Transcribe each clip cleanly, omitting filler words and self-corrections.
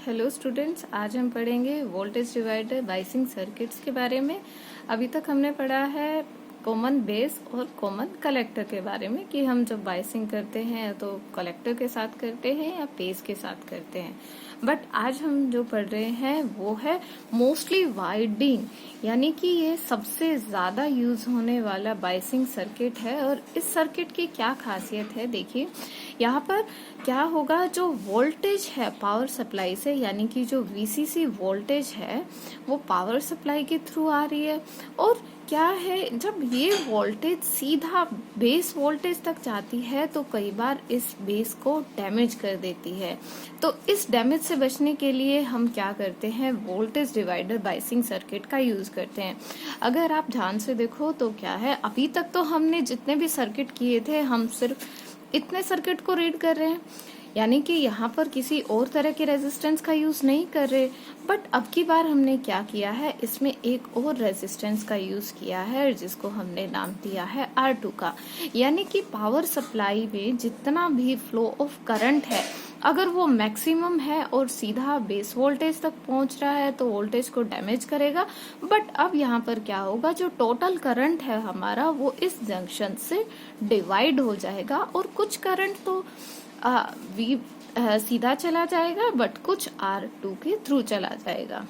Hello students, आज हम पढ़ेंगे वोल्टेज डिवाइडर बाइसिंग सर्किट्स के बारे में। अभी तक हमने पढ़ा है कॉमन बेस और कॉमन कलेक्टर के बारे में कि हम जब बाइसिंग करते हैं तो कलेक्टर के साथ करते हैं या बेस के साथ करते हैं। बट आज हम जो पढ़ रहे हैं वो है मोस्टली वाइडिंग, यानी कि ये सबसे ज्यादा यूज होने वाला बाइसिंग सर्किट है। और इस सर्किट की क्या खासियत है, देखिए यहाँ पर क्या होगा, जो वोल्टेज है पावर सप्लाई से, यानी कि जो वीसीसी वोल्टेज है वो पावर सप्लाई के थ्रू आ रही है। और क्या है, जब ये वोल्टेज सीधा बेस वोल्टेज तक जाती है तो कई बार इस बेस को डैमेज कर देती है। तो इस डैमेज से बचने के लिए हम क्या करते हैं, वोल्टेज डिवाइडर बाइसिंग सर्किट का यूज करते हैं। अगर आप ध्यान से देखो तो क्या है, अभी तक तो हमने जितने भी सर्किट किए थे हम सिर्फ इतने सर्किट को रीड कर रहे हैं, यानी कि यहाँ पर किसी और तरह के रेजिस्टेंस का यूज नहीं कर रहे। बट अब की बार हमने क्या किया है, इसमें एक और रेजिस्टेंस का यूज किया है जिसको हमने नाम दिया है R2 का। यानी कि पावर सप्लाई में जितना भी फ्लो ऑफ करंट है, अगर वो मैक्सिमम है और सीधा बेस वोल्टेज तक पहुंच रहा है तो वोल्टेज को डैमेज करेगा। बट अब यहाँ पर क्या होगा, जो टोटल करंट है हमारा वो इस जंक्शन से डिवाइड हो जाएगा और कुछ करंट तो सीधा चला जाएगा बट कुछ R2 के थ्रू चला जाएगा।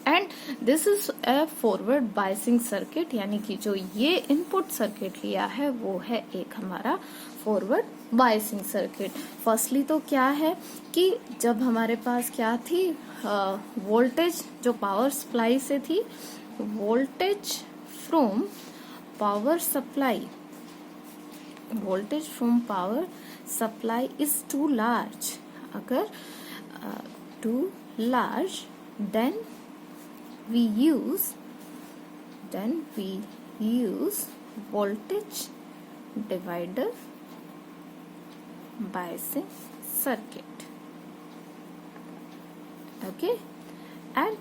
And this is a forward biasing circuit, यानी कि जो ये इनपुट सर्किट लिया है वो है एक हमारा फॉरवर्ड बाइसिंग सर्किट। फर्स्टली तो क्या है कि जब हमारे पास क्या थी, वोल्टेज जो पावर सप्लाई से थी, voltage from power supply, voltage from power supply is too large. अगर too large, then we use voltage divider biasing circuit. Okay, and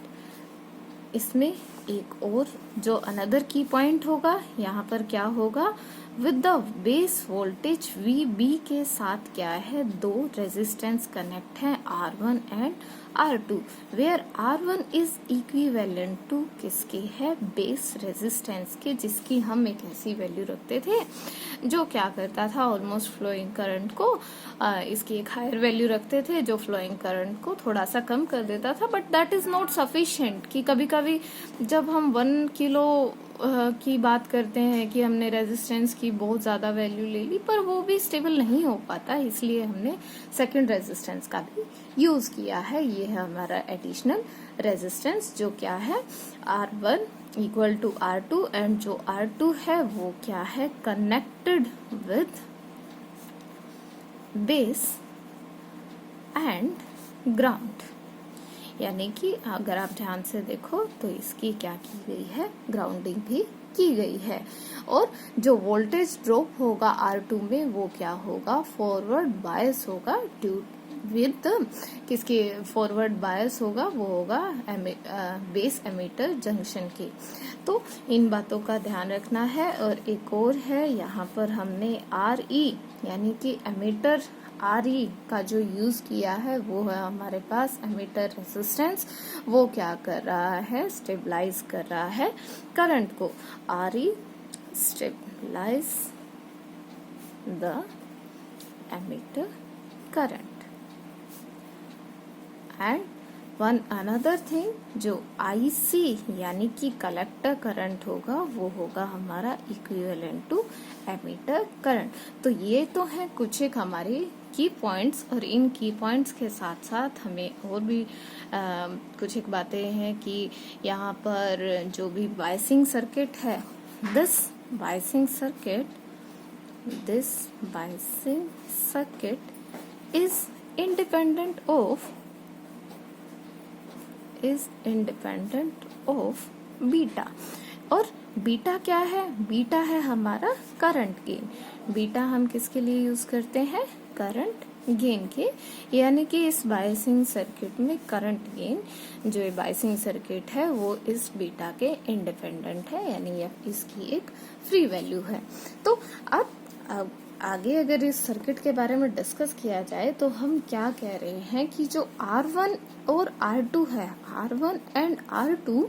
इसमें एक और जो अनदर की पॉइंट होगा, यहाँ पर क्या होगा, with the base voltage VB के साथ क्या है, दो रेजिस्टेंस कनेक्ट हैं R1 and R2, where R1 is equivalent to किसके है, बेस रेजिस्टेंस के, जिसकी हम एक ऐसी वैल्यू रखते थे जो क्या करता था, ऑलमोस्ट फ्लोइंग करंट को इसकी एक हायर वैल्यू रखते थे जो फ्लोइंग करंट को थोड़ा सा कम कर देता था। But that is not sufficient, कि कभी कभी जब हम 1 किलो की बात करते हैं कि हमने रेजिस्टेंस की बहुत ज्यादा वैल्यू ले ली, पर वो भी स्टेबल नहीं हो पाता, इसलिए हमने सेकंड रेजिस्टेंस का भी यूज किया है। ये है हमारा एडिशनल रेजिस्टेंस जो क्या है, R1 equal to R2, and जो R2 है वो क्या है, connected with base and ground. यानी कि अगर आप ध्यान से देखो तो इसकी क्या की गई है, ग्राउंडिंग भी की गई है। और जो वोल्टेज ड्रॉप होगा R2 में वो क्या होगा, फॉरवर्ड बायस होगा ड्यू विद किसके, फॉरवर्ड बायस होगा वो होगा बेस एमीटर जंक्शन के। तो इन बातों का ध्यान रखना है। और एक और है, यहाँ पर हमने RE यानी कि एमीटर RE का जो यूज किया है वो है हमारे पास एमीटर रेजिस्टेंस, वो क्या कर रहा है, स्टेबलाइज कर रहा है करंट को। RE stabilise the emitter current. And one another thing, जो IC यानी कि कलेक्टर करंट होगा वो होगा हमारा इक्विवेलेंट टू एमीटर करंट। तो ये तो है कुछ एक हमारे की पॉइंट्स, और इन की पॉइंट्स के साथ साथ हमें और भी कुछ एक बातें हैं कि यहाँ पर जो भी बाइसिंग सर्किट है, this biasing circuit is independent of beta. और बीटा क्या है, बीटा है हमारा करंट गेन। बीटा हम किसके लिए यूज करते हैं, करंट गेन के, यानी कि इस बाइसिंग सर्किट में करंट गेन जो ये बाइसिंग सर्किट है वो इस बीटा के इंडिपेंडेंट है, यानी इसकी एक फ्री वैल्यू है। तो अब आगे अगर इस सर्किट के बारे में डिस्कस किया जाए तो हम क्या कह रहे हैं कि जो R1 और R2 है, R1 एंड R2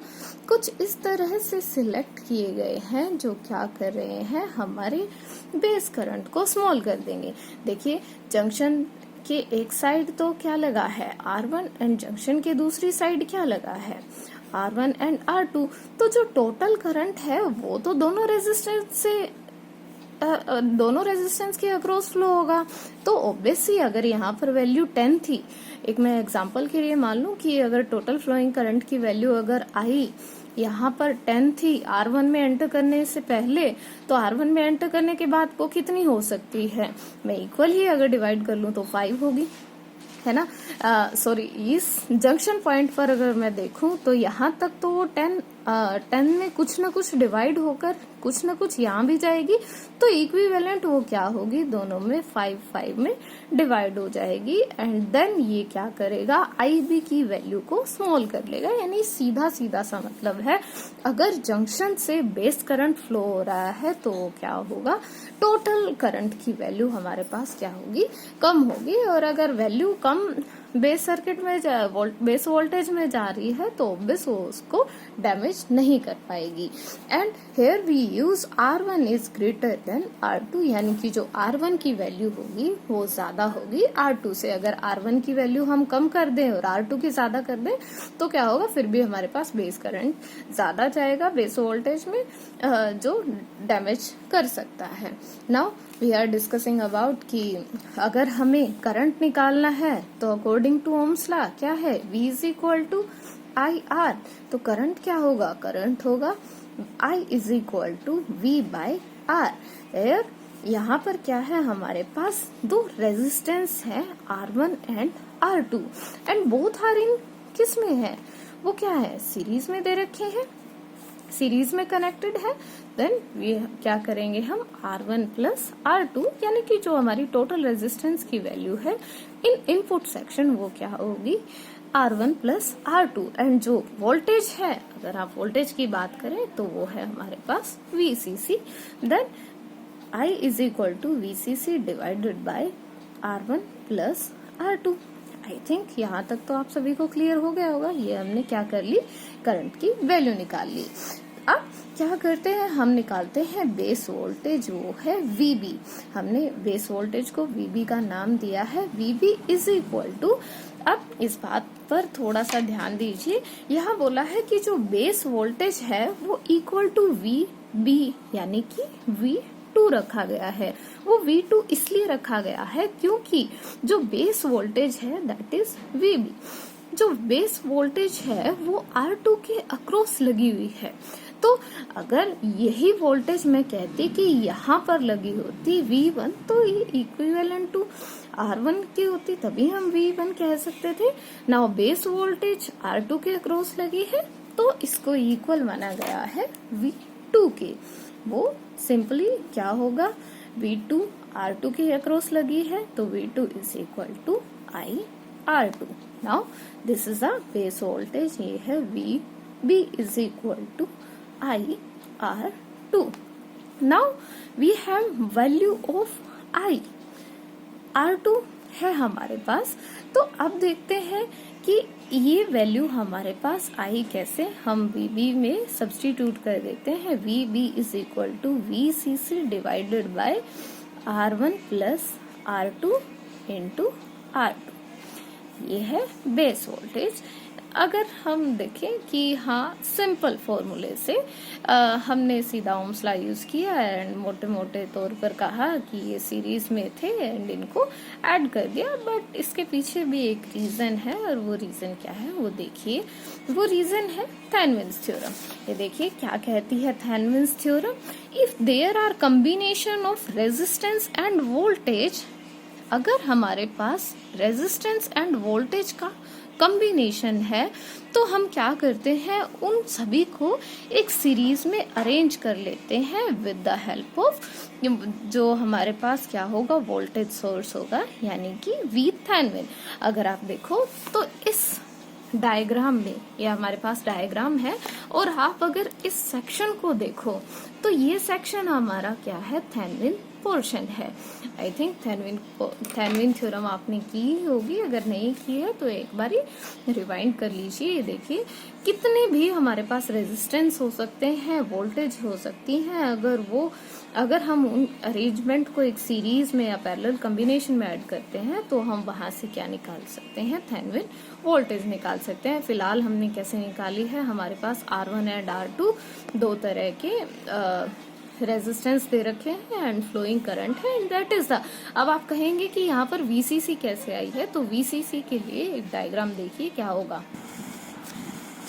कुछ इस तरह से सिलेक्ट किए गए हैं जो क्या कर रहे हैं, हमारे बेस करंट को स्मॉल कर देंगे। देखिए जंक्शन के एक साइड तो क्या लगा है R1 एंड जंक्शन के दूसरी साइड क्या लगा है R1 एंड R2। तो जो टोटल करंट है वो तो दोनों रेजिस्टेंस के अक्रॉस फ्लो होगा। तो ऑब्वियसली अगर यहाँ पर वैल्यू 10 थी, एक मैं एग्जांपल के लिए मान लूं कि अगर टोटल फ्लोइंग करंट की वैल्यू अगर आई यहाँ पर 10 थी R1 में एंटर करने से पहले, तो R1 में एंटर करने के बाद वो कितनी हो सकती है, मैं इक्वल ही अगर डिवाइड कर लूं तो 5 होगी, है ना। सॉरी, इस जंक्शन पॉइंट पर अगर मैं देखूं तो यहाँ तक तो वो 10 में कुछ ना कुछ डिवाइड होकर कुछ ना कुछ यहाँ भी जाएगी, तो इक्विवेलेंट वो क्या होगी, दोनों में 5 में डिवाइड हो जाएगी। एंड देन ये क्या करेगा, IB की वैल्यू को स्मॉल कर लेगा। यानी सीधा सीधा सा मतलब है, अगर जंक्शन से बेस करंट फ्लो हो रहा है तो क्या होगा, टोटल करंट की वैल्यू हमारे पास क्या होगी, कम होगी। और अगर वैल्यू कम बेस सर्किट में बेस वोल्टेज में जा रही है तो ऑब्वियस वो उसको डैमेज नहीं कर पाएगी। And here we use R1 is greater than R2, यानी कि जो R1 की वैल्यू होगी वो ज्यादा होगी R2 से। अगर R1 की वैल्यू हम कम कर दें और R2 की ज्यादा कर दें तो क्या होगा, फिर भी हमारे पास बेस करंट ज्यादा जाएगा बेस वोल्टेज में, जो डैमेज कर सकता है। Now we are discussing about कि अगर हमें करंट निकालना है तो अकॉर्डिंग टू ओम्स लॉ क्या है, V is equal to IR। तो करंट क्या होगा, करंट होगा I is equal to V by R। यहाँ पर क्या है, हमारे पास दो रेजिस्टेंस है R1 and R2 and both are in किस में है, वो क्या है, सीरीज में दे रखे हैं, सीरीज में कनेक्टेड है। देन ये क्या करेंगे हम, R1 प्लस R2, यानी कि जो हमारी टोटल रेजिस्टेंस की वैल्यू है इन इनपुट सेक्शन वो क्या होगी, R1 प्लस R2। एंड जो वोल्टेज है, अगर आप वोल्टेज की बात करें तो वो है हमारे पास VCC। Then I is equal to VCC divided by R1 plus R2। I think यहाँ तक तो आप सभी को क्लियर हो गया होगा। ये हमने क्या कर ली, करंट की वैल्यू निकाल ली। अब क्या करते हैं, हम निकालते हैं बेस वोल्टेज, वो है VB। हमने बेस वोल्टेज को VB का नाम दिया है, VB इज इक्वल टू, अब इस बात पर थोड़ा सा ध्यान दीजिए, यहाँ बोला है कि जो बेस वोल्टेज है वो इक्वल टू VB, यानी कि V2 रखा गया है। वो V2 इसलिए रखा गया है क्योंकि जो बेस वोल्टेज है दैट इज VB, जो बेस वोल्टेज है वो R2 के अक्रॉस लगी हुई है। तो अगर यही वोल्टेज मैं कहती कि यहाँ पर लगी होती V1, तो ये इक्विवेलेंट टू R1 की होती, तभी हम V1 कह सकते थे। नाउ बेस वोल्टेज R2 के अक्रॉस लगी है तो इसको इक्वल माना गया है V2 के। वो सिंपली क्या होगा, V2 R2 के अक्रॉस लगी है तो V2 is equal to IR2। Now this is a base voltage, ये है VB is equal to IR2। Now we have value of I, R2 है हमारे पास। तो अब देखते हैं कि ये वैल्यू हमारे पास आई कैसे, हम VB में सब्स्टिट्यूट कर देते हैं। VB is equal to VCC divided by R1 plus R2 into R2, ये है बेस वोल्टेज। अगर हम देखें कि हाँ सिंपल फॉर्मूले से हमने सीधा ओम्स लॉ यूज किया एंड मोटे मोटे तौर पर कहा कि ये सीरीज में थे एंड इनको ऐड कर दिया, बट इसके पीछे भी एक रीजन है और वो रीजन क्या है वो देखिए, वो रीजन है थेवेनिन्स थ्योरम। ये देखिए क्या कहती है Thevenin's theorem, if there are combination of resistance and voltage, अगर हमारे पास रेजिस्टेंस एंड वोल्टेज का कॉम्बिनेशन है तो हम क्या करते हैं, उन सभी को एक सीरीज में अरेंज कर लेते हैं विद द हेल्प ऑफ जो हमारे पास क्या होगा, वोल्टेज सोर्स होगा, यानी कि VThevenin। अगर आप देखो तो इस डायग्राम में, ये हमारे पास डायग्राम है और आप अगर इस सेक्शन को देखो तो ये सेक्शन हमारा क्या है, थेवेनिन पोर्शन है। आई थिंक थेनविन थ्योरम आपने की ही होगी, अगर नहीं की है तो एक बारी रिवाइंड कर लीजिए। ये देखिए कितने भी हमारे पास रेजिस्टेंस हो सकते हैं, वोल्टेज हो सकती हैं, अगर हम उन अरेंजमेंट को एक सीरीज में या पैरेलल कॉम्बिनेशन में ऐड करते हैं तो हम वहां से क्या निकाल सकते हैं, थेनविन वोल्टेज निकाल सकते हैं। फिलहाल हमने कैसे निकाली है, हमारे पास R1 एंड R2 दो तरह के रेजिस्टेंस दे रखे हैं एंड फ्लोइंग करंट है, एंड दैट इज द। अब आप कहेंगे कि यहाँ पर VCC कैसे आई है, तो VCC के लिए एक डायग्राम देखिए क्या होगा।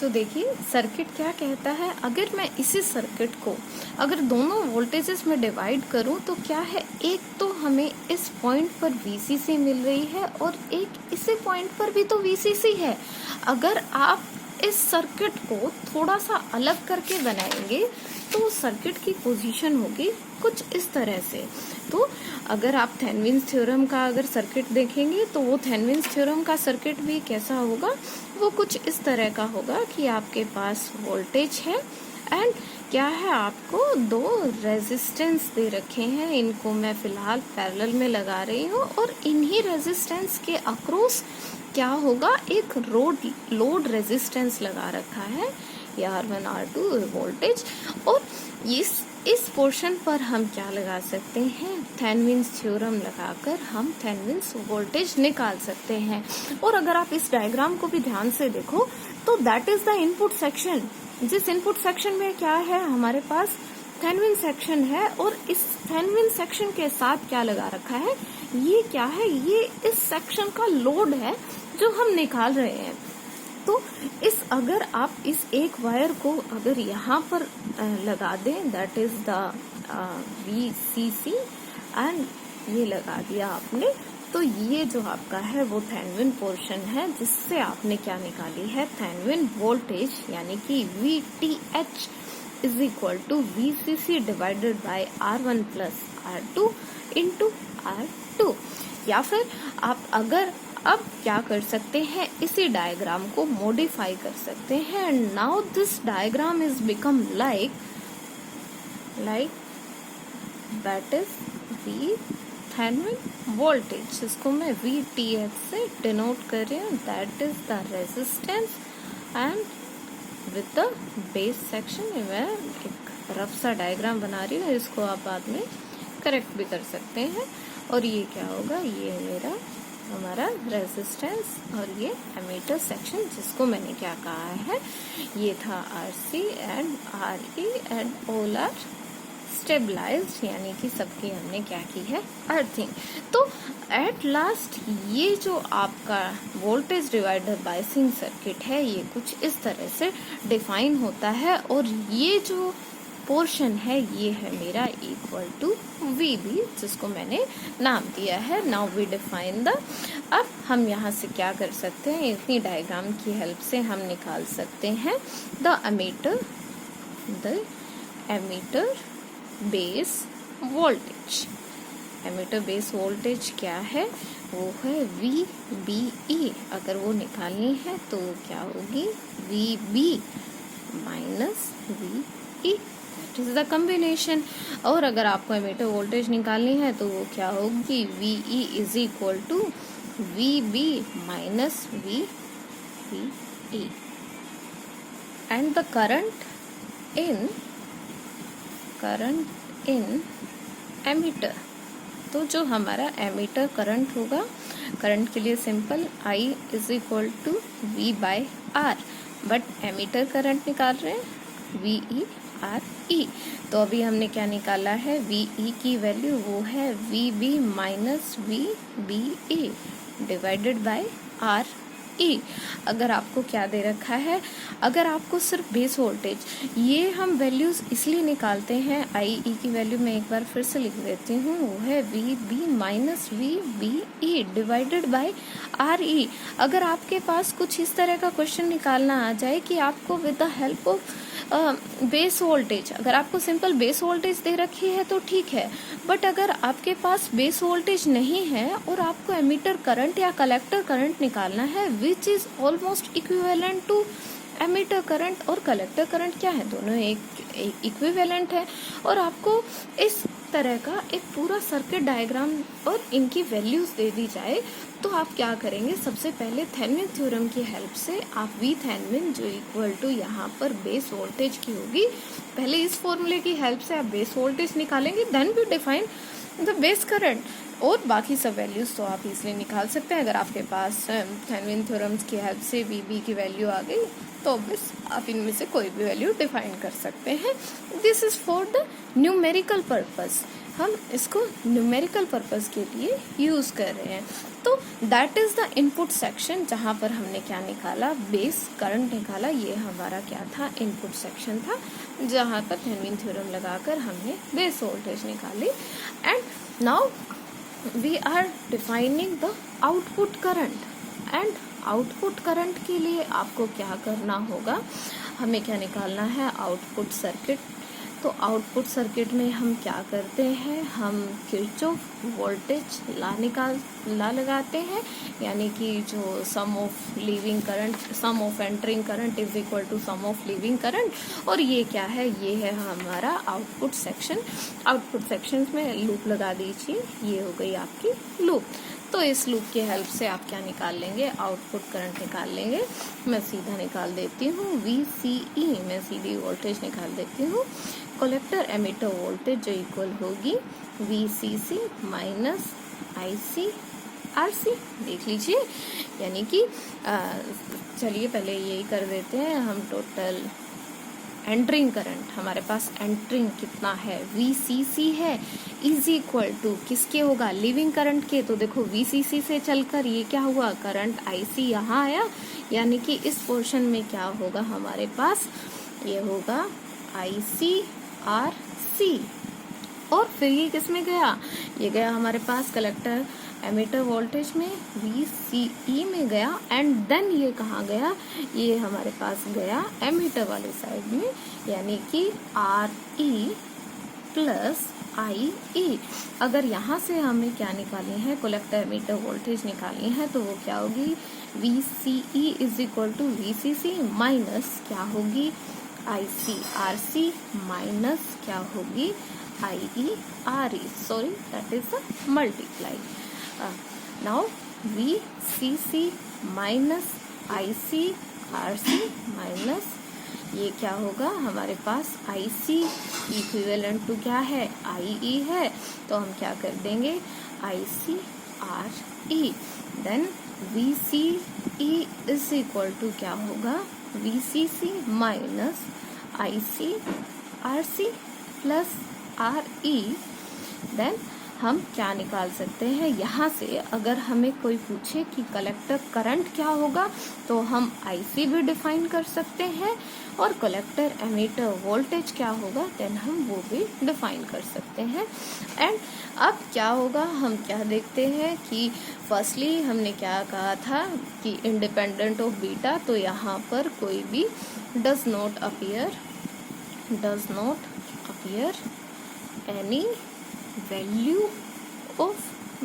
तो देखिए सर्किट क्या कहता है, अगर मैं इसी सर्किट को अगर दोनों वोल्टेजेस में डिवाइड करूं तो क्या है, एक तो हमें इस पॉइंट पर VCC मिल रही है और एक इसी पॉइंट पर भी तो VCC है। अगर आप इस सर्किट को थोड़ा सा अलग करके बनाएंगे तो सर्किट की पोजीशन होगी कुछ इस तरह से। तो अगर आप थेनविन्स थ्योरम का अगर सर्किट देखेंगे तो वो थेनविन्स थ्योरम का सर्किट भी कैसा होगा, वो कुछ इस तरह का होगा कि आपके पास वोल्टेज है एंड क्या है, आपको दो रेजिस्टेंस दे रखे हैं, इनको मैं फिलहाल पैरेलल में लगा रही हूँ और इन्हीं रेजिस्टेंस के अक्रॉस क्या होगा, एक लोड रेजिस्टेंस लगा रखा है, ये R1 R2 वोल्टेज। और इस पोर्शन पर हम क्या लगा सकते हैं, थेनविन्स थ्योरम लगाकर हम थेनविन्स वोल्टेज निकाल सकते हैं। और अगर आप इस डायग्राम को भी ध्यान से देखो तो that is the input section. जिस इनपुट सेक्शन में क्या है, हमारे पास थेनविन सेक्शन है और इस थेनविन सेक्शन के साथ क्या लगा रखा है, ये क्या है, ये इस सेक्शन का लोड है जो हम निकाल रहे हैं। तो अगर आप इस एक वायर को अगर यहाँ पर लगा दें, that is the VCC and ये लगा दिया आपने, तो ये जो आपका है वो थेनविन पोर्शन है, जिससे आपने क्या निकाली है, थेनविन वोल्टेज, यानी कि VTH is equal to VCC divided by R1 plus R2 into R2। या फिर आप अगर अब क्या कर सकते हैं, इसी डायग्राम को मॉडिफाई कर सकते हैं, and now this diagram is become like that is we Thevenin voltage, जिसको मैं VTH से डिनोट कर रही हूँ, that is the resistance and with the base section. मैं एक रफ सा डायग्राम बना रही हूँ, इसको आप बाद में करेक्ट भी कर सकते हैं। और ये क्या होगा, ये मेरा हमारा रेजिस्टेंस और ये एमीटर सेक्शन, जिसको मैंने क्या कहा है, ये था RC and RE and all are stabilised, यानी कि सबकी हमने क्या की है, अर्थिंग। तो एट लास्ट ये जो आपका वोल्टेज डिवाइडर बायसिंग सर्किट है, ये कुछ इस तरह से डिफाइन होता है, और ये जो पोर्शन है ये है मेरा इक्वल टू VB, जिसको मैंने नाम दिया है। Now we define the. अब हम यहाँ से क्या कर सकते हैं, इतनी डायग्राम की हेल्प से हम निकाल सकते हैं the emitter base voltage. Emitter base voltage क्या है, वो है VBE। अगर वो निकालनी है तो क्या होगी, VB minus VE, that is the combination. और अगर आपको एमीटर वोल्टेज निकालनी है तो वो क्या होगी, VE is equal to VB minus VE and the current in emitter. तो जो हमारा एमीटर करंट होगा, करंट के लिए simple I is equal to V by R, but emitter current निकाल रहे हैं VE RE। तो अभी हमने क्या निकाला है, VE की वैल्यू वो है VB minus VBE divided by RE। अगर आपको क्या दे रखा है, अगर आपको सिर्फ बेस वोल्टेज, ये हम वैल्यूज इसलिए निकालते हैं, IE की वैल्यू मैं एक बार फिर से लिख देती हूँ, वो है VB minus VBE divided by RE। अगर आपके पास कुछ इस तरह का क्वेश्चन निकालना आ जाए कि आपको with the help of base voltage, अगर आपको सिंपल बेस वोल्टेज दे रखी है तो ठीक है, बट अगर आपके पास बेस वोल्टेज नहीं है और आपको एमीटर करंट या कलेक्टर करंट निकालना है, which is almost equivalent to emitter current और कलेक्टर करंट, क्या है, दोनों एक इक्विवेलेंट है, और आपको इस तरह का एक पूरा सर्किट डायग्राम और इनकी वैल्यूज दे दी जाए तो आप क्या करेंगे, सबसे पहले थेवेनिन थ्योरम की हेल्प से आप वी थेवेनिन जो इक्वल टू यहाँ पर बेस वोल्टेज की होगी, पहले इस फॉर्मूले की हेल्प से आप बेस वोल्टेज निकालेंगे, then we define the base current, और बाकी सब वैल्यूज तो आप इसलिए निकाल सकते हैं। अगर आपके पास थेवेनिन थ्योरम्स की हेल्प से वी बी की वैल्यू आ गई तो बस आप इनमें से कोई भी वैल्यू डिफाइन कर सकते हैं। This is for the numerical purpose, हम इसको न्यूमेरिकल पर्पस के लिए यूज कर रहे हैं। तो that is the input section, जहाँ पर हमने क्या निकाला, बेस करंट निकाला। ये हमारा क्या था, इनपुट सेक्शन था, जहाँ पर थेवेनिन थ्योरम लगाकर हमने बेस वोल्टेज निकाली। And now we are defining the output current, and output current के लिए आपको क्या करना होगा, हमें क्या निकालना है, आउटपुट सर्किट। तो आउटपुट सर्किट में हम क्या करते हैं, हम किरचॉफ वोल्टेज ला लगाते हैं, यानी कि जो sum of leaving current, sum of entering current is equal to sum of leaving current. और ये क्या है, ये है हमारा आउटपुट सेक्शन। आउटपुट सेक्शन में लूप लगा दीजिए, ये हो गई आपकी लूप। तो इस लूप की हेल्प से आप क्या निकाल लेंगे, आउटपुट करंट निकाल लेंगे। मैं सीधा निकाल देती हूँ VCE, मैं सीधी वोल्टेज निकाल देती हूँ। कलेक्टर एमिटर वोल्टेज जो इक्वल होगी VCC माइनस ICRC, देख लीजिए। यानी कि चलिए पहले यही कर देते हैं हम, टोटल एंटरिंग करंट हमारे पास एंटरिंग कितना है, VCC है, इज इक्वल टू किसके होगा, लिविंग करंट के। तो देखो VCC से चलकर ये क्या हुआ, करंट IC यहाँ आया, यानी कि इस पोर्शन में क्या होगा हमारे पास, ये होगा ICRC। और फिर ये किस में गया, ये गया हमारे पास कलेक्टर एमिटर वोल्टेज में, VCE में गया। एंड देन ये कहाँ गया, ये हमारे पास गया एमिटर वाले साइड में, यानी कि RE प्लस IE। अगर यहाँ से हमें क्या निकाली है, कलेक्टर एमिटर वोल्टेज निकाली है, तो वो क्या होगी, VCE is equal to VCC minus क्या होगी, ICRC माइनस क्या होगी, IERE, sorry that is the multiply. नाउ VCC माइनस ICRC माइनस ये क्या होगा हमारे पास, IC इक्विवेलेंट टू क्या है, IE है, तो हम क्या कर देंगे, ICRE। Then VCE is equal to क्या होगा, VCC minus ICRC plus RE। Then हम क्या निकाल सकते हैं यहाँ से, अगर हमें कोई पूछे कि कलेक्टर करंट क्या होगा, तो हम IC भी डिफाइन कर सकते हैं, और कलेक्टर एमिटर वोल्टेज क्या होगा, देन हम वो भी डिफाइन कर सकते हैं। एंड अब क्या होगा, हम क्या देखते हैं कि फर्स्टली हमने क्या कहा था कि इंडिपेंडेंट ऑफ बीटा, तो यहाँ पर कोई भी does not appear any value of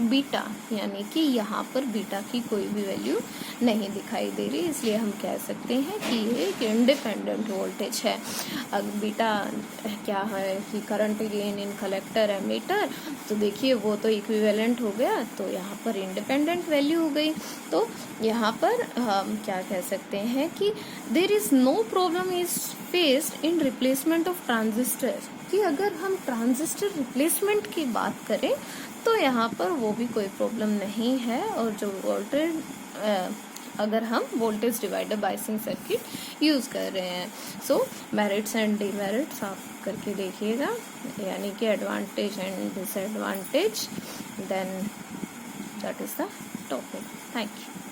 beta, यानी कि यहाँ पर बीटा की कोई भी वैल्यू नहीं दिखाई दे रही, इसलिए हम कह सकते हैं कि ये एक इंडिपेंडेंट वोल्टेज है। अब बीटा क्या है कि current gain in collector emitter, तो देखिए वो तो इक्विवेलेंट हो गया, तो यहाँ पर इंडिपेंडेंट वैल्यू हो गई। तो यहाँ पर हम क्या कह सकते हैं कि there is no problem is faced in replacement of transistor, कि अगर हम ट्रांजिस्टर रिप्लेसमेंट की बात करें तो यहाँ पर वो भी कोई प्रॉब्लम नहीं है। और जो वोल्टेज अगर हम voltage divider biasing circuit use कर रहे हैं, सो मेरिट्स एंड डिमेरिट्स आप करके देखिएगा, यानी कि advantage and disadvantage, then that is the topic. Thank you.